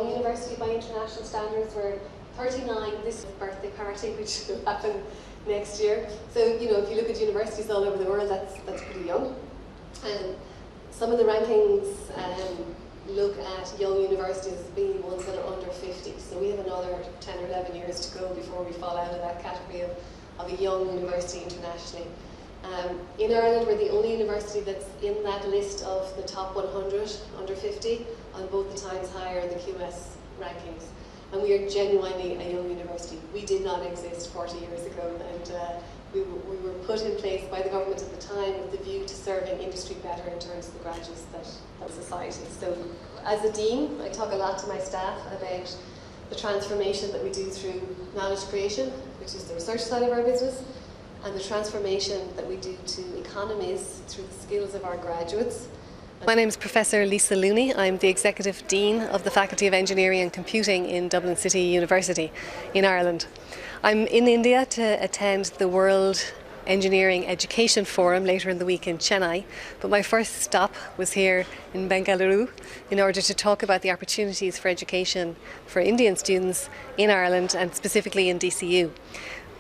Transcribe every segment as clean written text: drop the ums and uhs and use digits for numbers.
young university by international standards. We're 39, this is a birthday party, which will happen next year. So, if you look at universities all over the world, that's pretty young. Some of the rankings look at young universities as being ones that are under 50. So we have another 10 or 11 years to go before we fall out of that category of a young university internationally. In Ireland, we're the only university that's in that list of the top 100 under 50 on both the Times Higher and the QS rankings. And we are genuinely a young university. We did not exist 40 years ago, and we were put in place by the government at the time with the view to serving industry better in terms of the graduates that society. So as a dean, I talk a lot to my staff about the transformation that we do through knowledge creation, which is the research side of our business, and the transformation that we do to economies through the skills of our graduates. My name is Professor Lisa Looney. I'm the Executive Dean of the Faculty of Engineering and Computing in Dublin City University in Ireland. I'm in India to attend the World Engineering Education Forum later in the week in Chennai, but my first stop was here in Bengaluru in order to talk about the opportunities for education for Indian students in Ireland and specifically in DCU.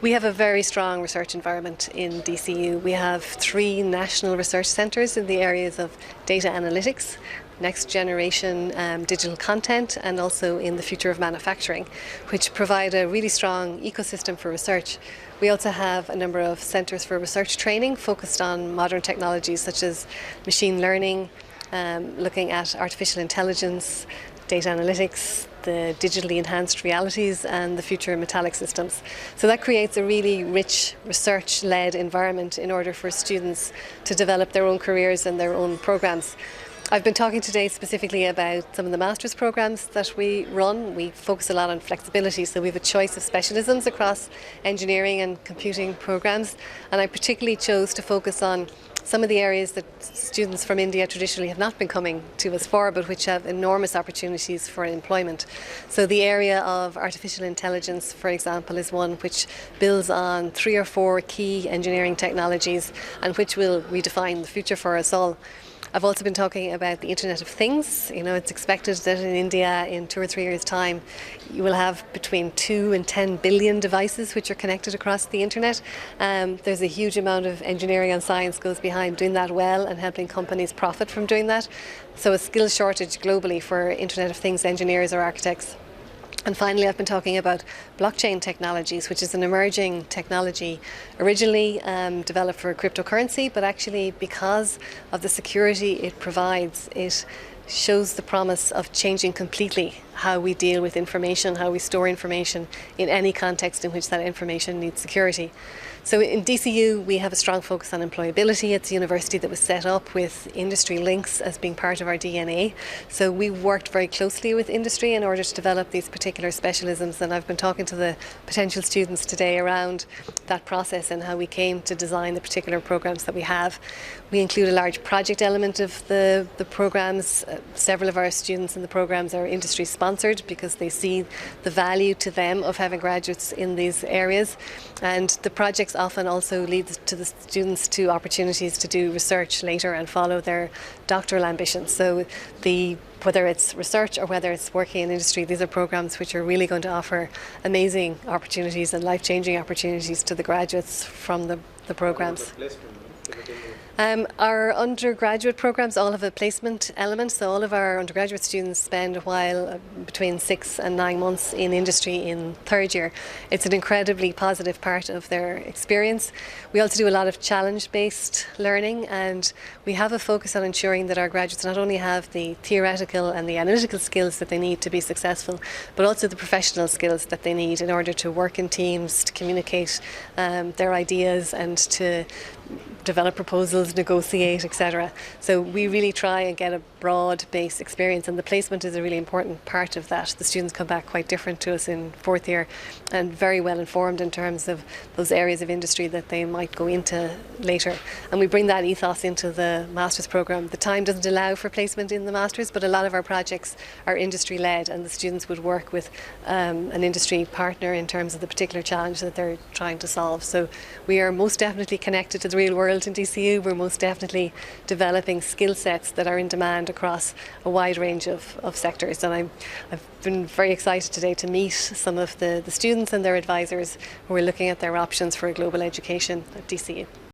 We have a very strong research environment in DCU. We have 3 national research centres in the areas of data analytics, next generation digital content, and also in the future of manufacturing, which provide a really strong ecosystem for research. We also have a number of centres for research training focused on modern technologies such as machine learning, looking at artificial intelligence, data analytics, the digitally enhanced realities and the future metallic systems. So that creates a really rich research-led environment in order for students to develop their own careers and their own programs. I've been talking today specifically about some of the master's programs that we run. We focus a lot on flexibility, so we have a choice of specialisms across engineering and computing programs, and I particularly chose to focus on some of the areas that students from India traditionally have not been coming to us for, but which have enormous opportunities for employment. So the area of artificial intelligence, for example, is one which builds on 3 or 4 key engineering technologies and which will redefine the future for us all. I've also been talking about the Internet of Things. It's expected that in India in 2 or 3 years' time you will have between 2 and 10 billion devices which are connected across the internet. There's a huge amount of engineering and science goes behind doing that well and helping companies profit from doing that. So a skills shortage globally for Internet of Things engineers or architects. And finally, I've been talking about blockchain technologies, which is an emerging technology originally developed for cryptocurrency, but actually because of the security it provides, it shows the promise of changing completely how we deal with information, how we store information in any context in which that information needs security. So in DCU, we have a strong focus on employability. It's a university that was set up with industry links as being part of our DNA. So we worked very closely with industry in order to develop these particular specialisms, and I've been talking to the potential students today around that process and how we came to design the particular programs that we have. We include a large project element of the programs. Several of our students in the programs are industry sponsored because they see the value to them of having graduates in these areas, and the projects often also lead to the students to opportunities to do research later and follow their doctoral ambitions. So whether it's research or whether it's working in industry, these are programs which are really going to offer amazing opportunities and life-changing opportunities to the graduates from the programs. Our undergraduate programs all have a placement element, so all of our undergraduate students spend a while between 6 and 9 months in industry in 3rd year. It's an incredibly positive part of their experience. We also do a lot of challenge-based learning, and we have a focus on ensuring that our graduates not only have the theoretical and the analytical skills that they need to be successful, but also the professional skills that they need in order to work in teams, to communicate their ideas and to develop proposals, negotiate, etc. So we really try and get a broad-based experience, and the placement is a really important part of that. The students come back quite different to us in 4th year and very well informed in terms of those areas of industry that they might go into later. And we bring that ethos into the master's programme. The time doesn't allow for placement in the master's, but a lot of our projects are industry-led, and the students would work with an industry partner in terms of the particular challenge that they're trying to solve. So we are most definitely connected to the real world in DCU. We're we're most definitely developing skill sets that are in demand across a wide range of sectors. And I've been very excited today to meet some of the students and their advisors who are looking at their options for a global education at DCU.